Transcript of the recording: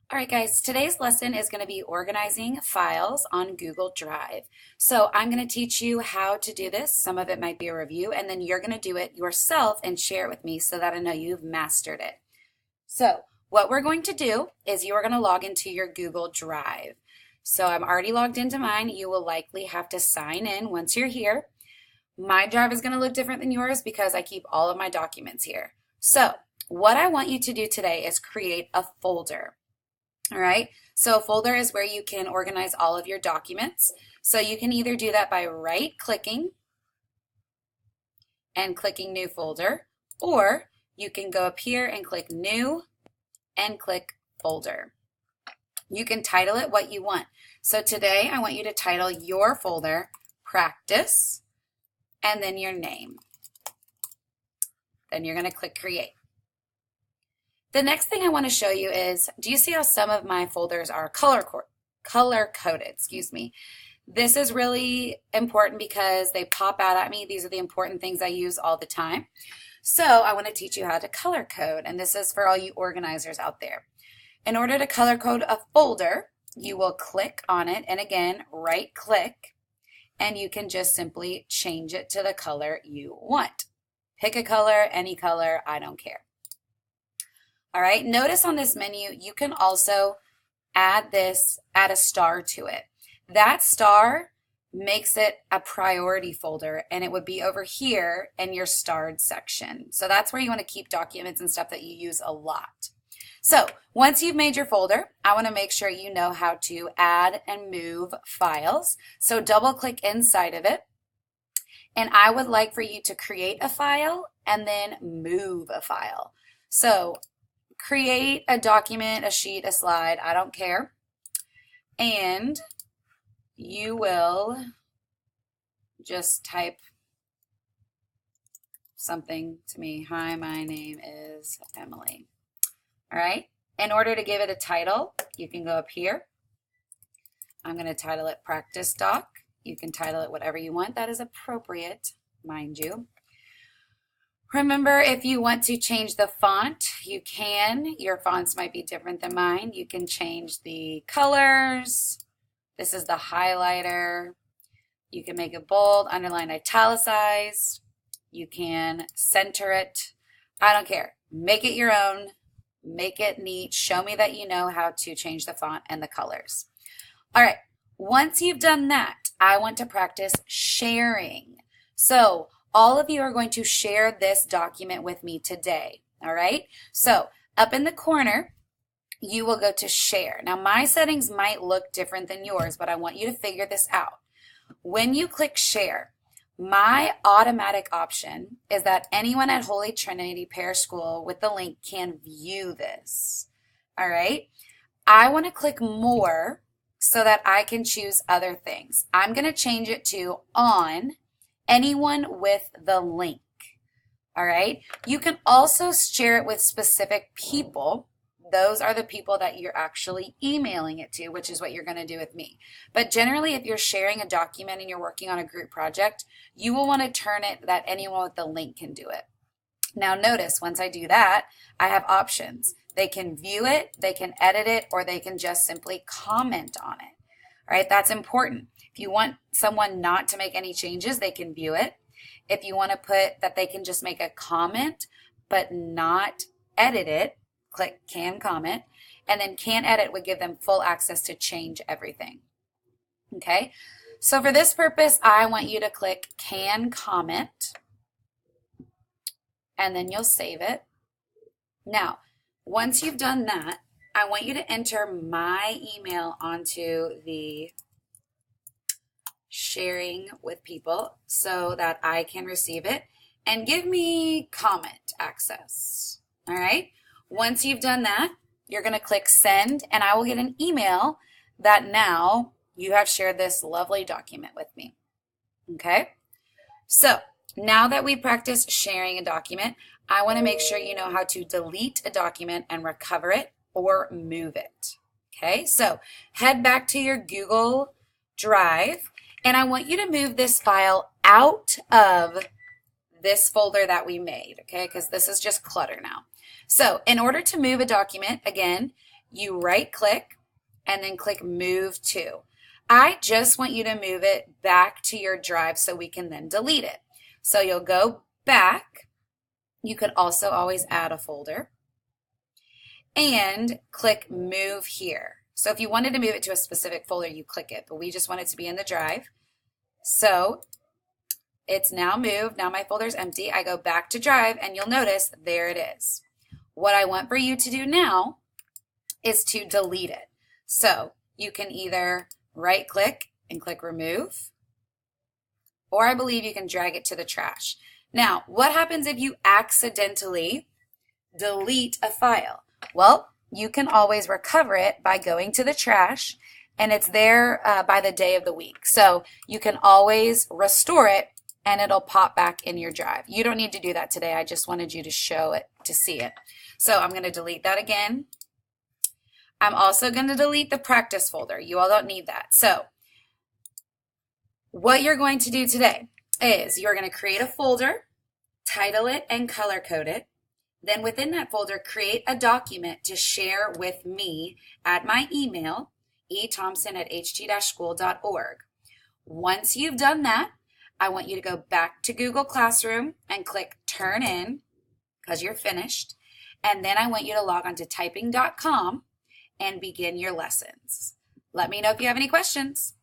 All right, guys, today's lesson is going to be organizing files on Google Drive. So I'm going to teach you how to do this. Some of it might be a review, and then you're going to do it yourself and share it with me so that I know you've mastered it. So what we're going to do is you are going to log into your Google Drive. So I'm already logged into mine. You will likely have to sign in once you're here. My drive is going to look different than yours because I keep all of my documents here. So what I want you to do today is create a folder. All right, so a folder is where you can organize all of your documents. So you can either do that by right-clicking and clicking New Folder, or you can go up here and click New and click Folder. You can title it what you want. So today I want you to title your folder Practice and then your name. Then you're going to click Create. The next thing I want to show you is, do you see how some of my folders are color-coded, This is really important because they pop out at me. These are the important things I use all the time. So I want to teach you how to color code, and this is for all you organizers out there. In order to color code a folder, you will click on it, and again, right-click, and you can just simply change it to the color you want. Pick a color, any color, I don't care. All right, notice on this menu, you can also add a star to it. That star makes it a priority folder, and it would be over here in your starred section. So that's where you want to keep documents and stuff that you use a lot. So once you've made your folder, I want to make sure you know how to add and move files. So double click inside of it, and I would like for you to create a file and then move a file. So create a document, a sheet, a slide, I don't care. And you will just type something to me. Hi, my name is Emily. All right. In order to give it a title, you can go up here. I'm going to title it Practice Doc. You can title it whatever you want. That is appropriate, mind you. Remember, if you want to change the font, you can. Your fonts might be different than mine. You can change the colors. This is the highlighter. You can make it bold, underline, italicized. You can center it. I don't care. Make it your own. Make it neat. Show me that you know how to change the font and the colors. All right. Once you've done that, I want to practice sharing. So all of you are going to share this document with me today, all right? So up in the corner, you will go to share. Now my settings might look different than yours, but I want you to figure this out. When you click share, my automatic option is that anyone at Holy Trinity Parish School with the link can view this, all right? I want to click more so that I can choose other things. I'm going to change it to on anyone with the link. All right. You can also share it with specific people. Those are the people that you're actually emailing it to, which is what you're going to do with me. But generally, if you're sharing a document and you're working on a group project, you will want to turn it that anyone with the link can do it. Now notice, once I do that, I have options. They can view it, they can edit it, or they can just simply comment on it. All right, that's important. If you want someone not to make any changes, they can view it. If you want to put that they can just make a comment but not edit it, click Can Comment, and then Can Edit would give them full access to change everything. Okay, so for this purpose, I want you to click Can Comment, and then you'll save it. Now, once you've done that, I want you to enter my email onto the sharing with people so that I can receive it, and give me comment access. All right. Once you've done that, you're going to click send, and I will get an email that now you have shared this lovely document with me. Okay. So now that we practice sharing a document, I want to make sure you know how to delete a document and recover it or move it. Okay, so head back to your Google Drive, and I want you to move this file out of this folder that we made, okay, because this is just clutter now. So in order to move a document, again, you right click and then click Move To. I just want you to move it back to your drive so we can then delete it. So you'll go back. You could also always add a folder and click Move Here. So if you wanted to move it to a specific folder, you click it, but we just want it to be in the drive. So it's now moved. Now my folder's empty. I go back to drive and you'll notice there it is. What I want for you to do now is to delete it. So you can either right click and click remove, or I believe you can drag it to the trash. Now, what happens if you accidentally delete a file? Well, you can always recover it by going to the trash, and it's there by the day of the week. So you can always restore it and it'll pop back in your drive. You don't need to do that today. I just wanted you to show it, to see it. So I'm going to delete that again. I'm also going to delete the practice folder. You all don't need that. So what you're going to do today is you're going to create a folder, title it, and color code it. Then within that folder, create a document to share with me at my email, ethompson@ht-school.org. Once you've done that, I want you to go back to Google Classroom and click Turn In because you're finished. And then I want you to log on to typing.com and begin your lessons. Let me know if you have any questions.